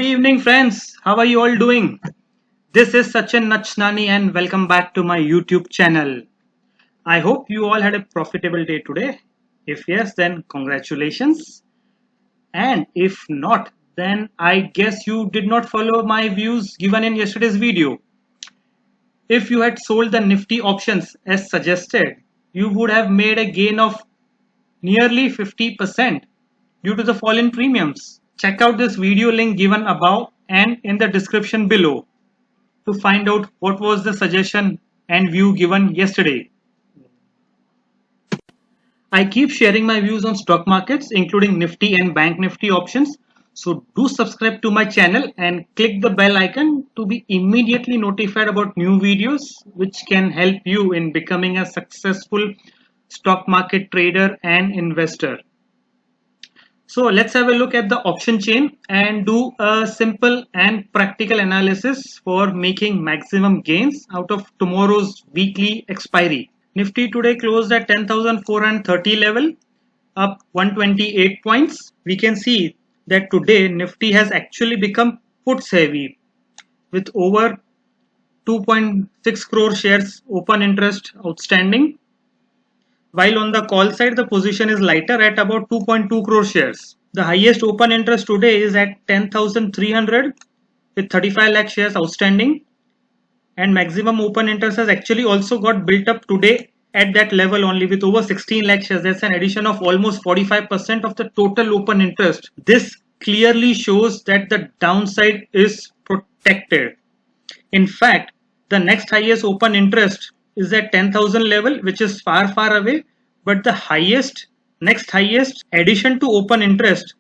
evening, friends. How are you all doing? This is Sachin Nachnani and welcome back to my YouTube channel. I hope you all had a profitable day today. If yes, then congratulations. And if not, then I guess you did not follow my views given in yesterday's video. If you had sold the Nifty options as suggested, you would have made a gain of nearly 50% due to the fall in premiums. Check out this video link given above and in the description below to find out what was the suggestion and view given yesterday. I keep sharing my views on stock markets including Nifty and Bank Nifty options. So do subscribe to my channel and click the bell icon to be immediately notified about new videos which can help you in becoming a successful stock market trader and investor. So let's have a look at the option chain and do a simple and practical analysis for making maximum gains out of tomorrow's weekly expiry. Nifty today closed at 10,430 level, up 128 points. We can see that today Nifty has actually become puts heavy with over 2.6 crore shares open interest outstanding. While on the call side, the position is lighter at about 2.2 crore shares. The highest open interest today is at 10,300 with 35 lakh shares outstanding. And maximum open interest has actually also got built up today at that level only with over 16 lakh shares. That's an addition of almost 45% of the total open interest. This clearly shows that the downside is protected. In fact, the next highest open interest is at 10,000 level, which is far away, but the next highest addition to open interest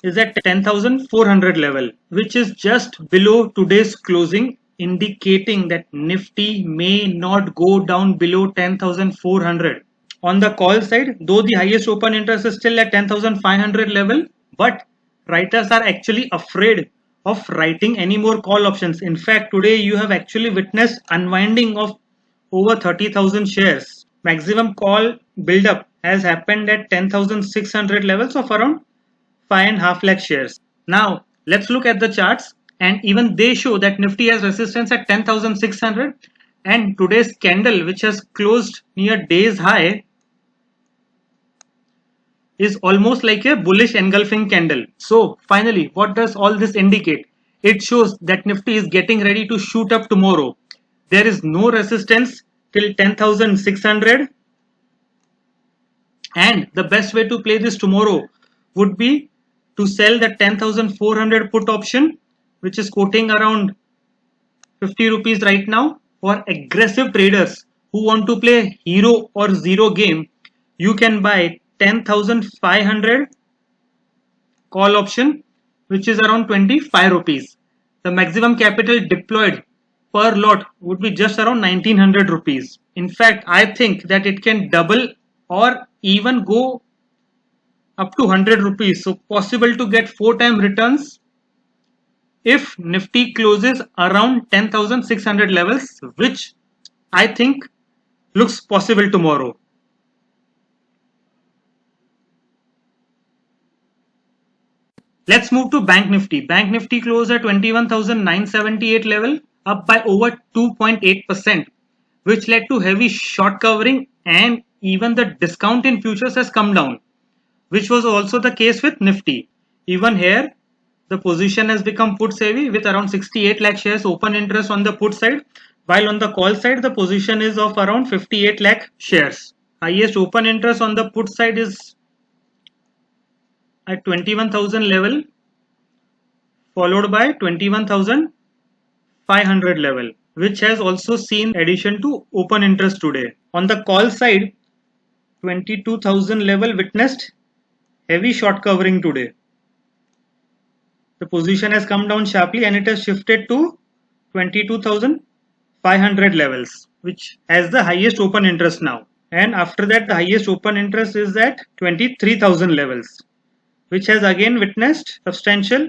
is at 10,400 level, which is just below today's closing, indicating that Nifty may not go down below 10,400. On the call side, though the highest open interest is still at 10,500 level, but writers are actually afraid of writing any more call options. In fact, today you have actually witnessed unwinding of over 30,000 shares. Maximum call build-up has happened at 10,600 levels of around 5.5 lakh shares. Now, let's look at the charts, and even they show that Nifty has resistance at 10,600 and today's candle, which has closed near day's high, is almost like a bullish engulfing candle. So finally, what does all this indicate? It shows that Nifty is getting ready to shoot up tomorrow. There is no resistance till 10,600, and the best way to play this tomorrow would be to sell the 10,400 put option, which is quoting around 50 rupees right now. For aggressive traders who want to play hero or zero game, you can buy 10,500 call option, which is around 25 rupees. The maximum capital deployed per lot would be just around 1900 rupees. In fact, I think that it can double or even go up to 100 rupees. So possible to get 4-time returns if Nifty closes around 10,600 levels, which I think looks possible tomorrow. Let's move to Bank Nifty. Bank Nifty closed at 21,978 level, up by over 2.8%, which led to heavy short covering, and even the discount in futures has come down, which was also the case with Nifty. Even here, the position has become put heavy with around 68 lakh shares open interest on the put side, while on the call side, the position is of around 58 lakh shares. Highest open interest on the put side is at 21,000 level, followed by 21,500 level, which has also seen addition to open interest today. On the call side, 22,000 level witnessed heavy short covering today. The position has come down sharply and it has shifted to 22,500 levels, which has the highest open interest now. And after that, the highest open interest is at 23,000 levels, which has again witnessed substantial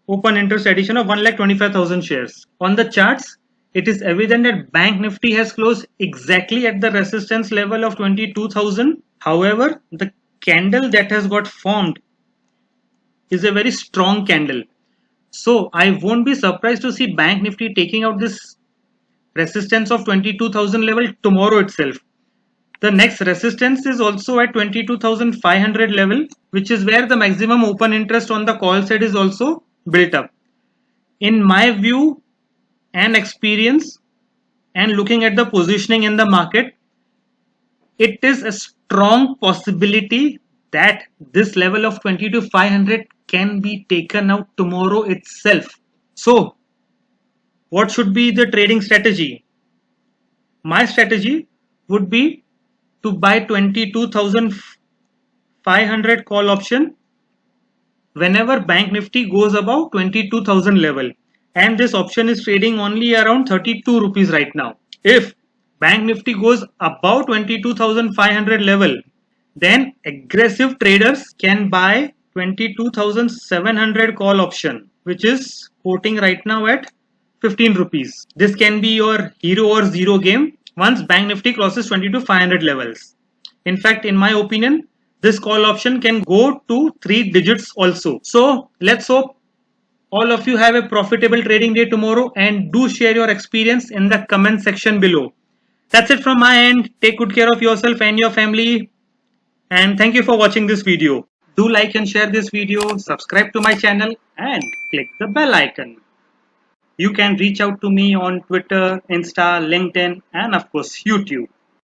open interest addition of 1,25,000 shares. On the charts, it is evident that Bank Nifty has closed exactly at the resistance level of 22,000. However, the candle that has got formed is a very strong candle, So I won't be surprised to see Bank Nifty taking out this resistance of 22,000 level tomorrow itself. The next resistance is also at 22,500 level, which is where the maximum open interest on the call side is also built up. In my view and experience and looking at the positioning in the market, it is a strong possibility that this level of 22,500 can be taken out tomorrow itself. So what should be the trading strategy? My strategy would be to buy 22,500 call option whenever Bank Nifty goes above 22,000 level, and this option is trading only around 32 rupees right now. If Bank Nifty goes above 22,500 level, then aggressive traders can buy 22,700 call option, which is quoting right now at 15 rupees. This can be your hero or zero game once Bank Nifty crosses 22,500 levels. In fact, in my opinion, this call option can go to 3 digits also. So let's hope all of you have a profitable trading day tomorrow, and do share your experience in the comment section below. That's it from my end. Take good care of yourself and your family, and thank you for watching this video. Do like and share this video, subscribe to my channel and click the bell icon. You can reach out to me on Twitter, Insta, LinkedIn and of course YouTube.